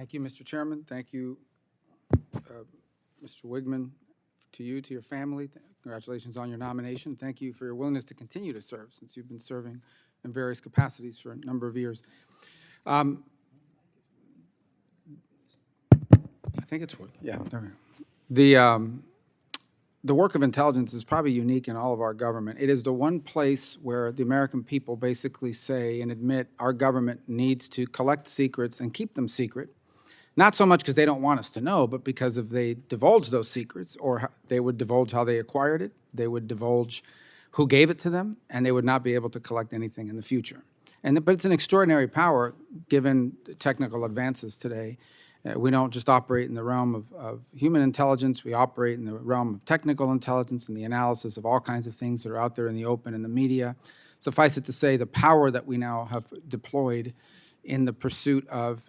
Thank you, Mr. Chairman. Thank you, Mr. Wigman, to you, to your family. Congratulations on your nomination. Thank you for your willingness to continue to serve, since you've been serving in various capacities for a number of years. I think it's what, yeah, there we go. The work of intelligence is probably unique in all of our government. It is the one place where the American people basically say and admit our government needs to collect secrets and keep them secret. Not so much because they don't want us to know, but because if they divulge those secrets, or they would divulge how they acquired it, they would divulge who gave it to them, and they would not be able to collect anything in the future. But it's an extraordinary power given the technical advances today. We don't just operate in the realm of human intelligence, we operate in the realm of technical intelligence and the analysis of all kinds of things that are out there in the open in the media. Suffice it to say, the power that we now have deployed in the pursuit of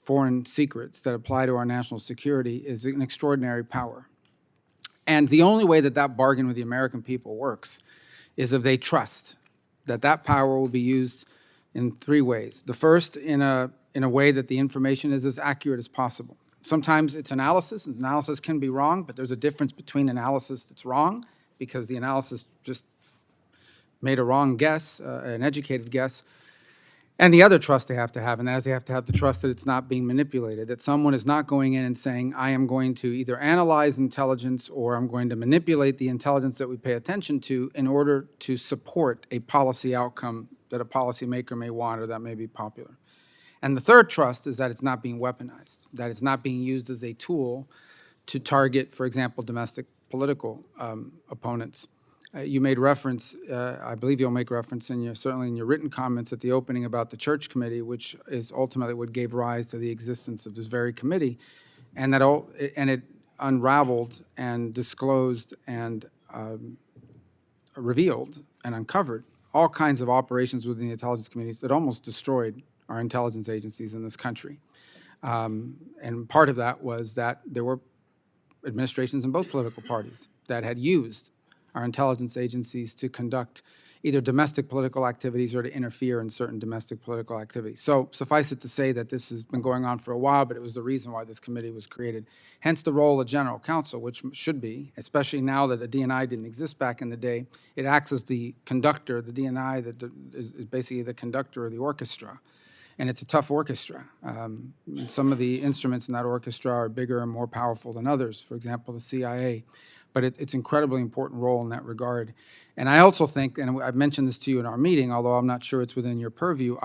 foreign secrets that apply to our national security is an extraordinary power. And the only way that that bargain with the American people works is if they trust that that power will be used in three ways. The first, in a way that the information is as accurate as possible. Sometimes it's analysis, and analysis can be wrong, but there's a difference between analysis that's wrong because the analysis just made a wrong guess, an educated guess, and the other trust they have to have, and that is they have to have the trust that it's not being manipulated, that someone is not going in and saying, I am going to either analyze intelligence or I'm going to manipulate the intelligence that we pay attention to in order to support a policy outcome that a policymaker may want or that may be popular. And the third trust is that it's not being weaponized, that it's not being used as a tool to target, for example, domestic political opponents. You made reference, I believe you'll make reference certainly in your written comments at the opening about the Church Committee, which is ultimately what gave rise to the existence of this very committee, and it unraveled and disclosed and revealed and uncovered all kinds of operations within the intelligence communities that almost destroyed our intelligence agencies in this country. And part of that was that there were administrations in both political parties that had used our intelligence agencies to conduct either domestic political activities or to interfere in certain domestic political activities. So suffice it to say that this has been going on for a while, but it was the reason why this committee was created. Hence the role of general counsel, which should be, especially now that a DNI didn't exist back in the day, it acts as the conductor, the DNI that is basically the conductor of the orchestra. And it's a tough orchestra. Some of the instruments in that orchestra are bigger and more powerful than others, for example, the CIA. But it's an incredibly important role in that regard. And I also think, and I've mentioned this to you in our meeting, although I'm not sure it's within your purview,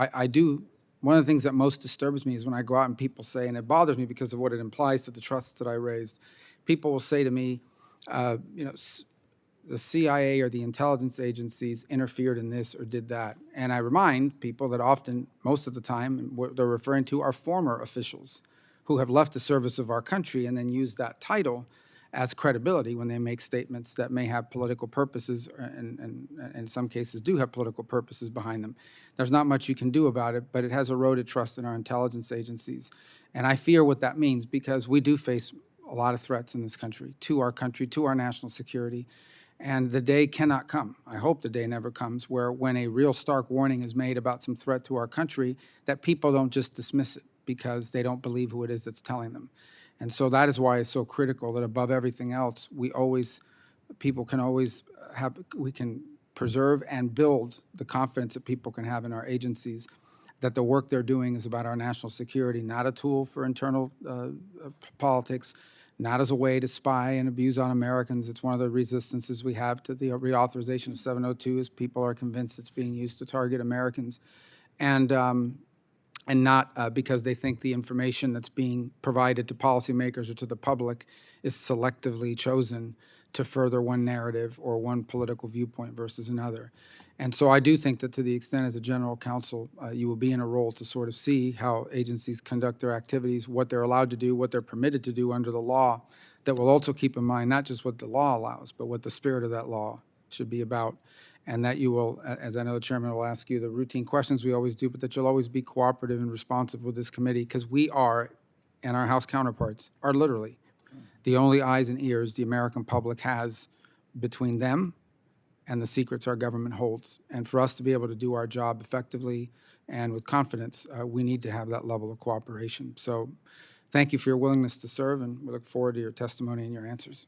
one of the things that most disturbs me is when I go out and people say, and it bothers me because of what it implies to the trusts that I raised, people will say to me, the CIA or the intelligence agencies interfered in this or did that. And I remind people that often, most of the time, what they're referring to are former officials who have left the service of our country and then used that title as credibility when they make statements that may have political purposes and in some cases do have political purposes behind them. There's not much you can do about it, but it has eroded trust in our intelligence agencies. And I fear what that means because we do face a lot of threats in this country, to our national security. And the day cannot come, I hope the day never comes, where when a real stark warning is made about some threat to our country, that people don't just dismiss it because they don't believe who it is that's telling them. And so that is why it's so critical that above everything else, we can preserve and build the confidence that people can have in our agencies, that the work they're doing is about our national security, not a tool for internal politics, not as a way to spy and abuse on Americans. It's one of the resistances we have to the reauthorization of 702 is people are convinced it's being used to target Americans. And not because they think the information that's being provided to policymakers or to the public is selectively chosen to further one narrative or one political viewpoint versus another. And so I do think that to the extent as a general counsel, you will be in a role to sort of see how agencies conduct their activities, what they're allowed to do, what they're permitted to do under the law, that will also keep in mind not just what the law allows, but what the spirit of that law should be about. And that you will, as I know the chairman will ask you the routine questions we always do, but that you'll always be cooperative and responsive with this committee because we are, and our House counterparts, are literally the only eyes and ears the American public has between them and the secrets our government holds. And for us to be able to do our job effectively and with confidence, we need to have that level of cooperation. So thank you for your willingness to serve, and we look forward to your testimony and your answers.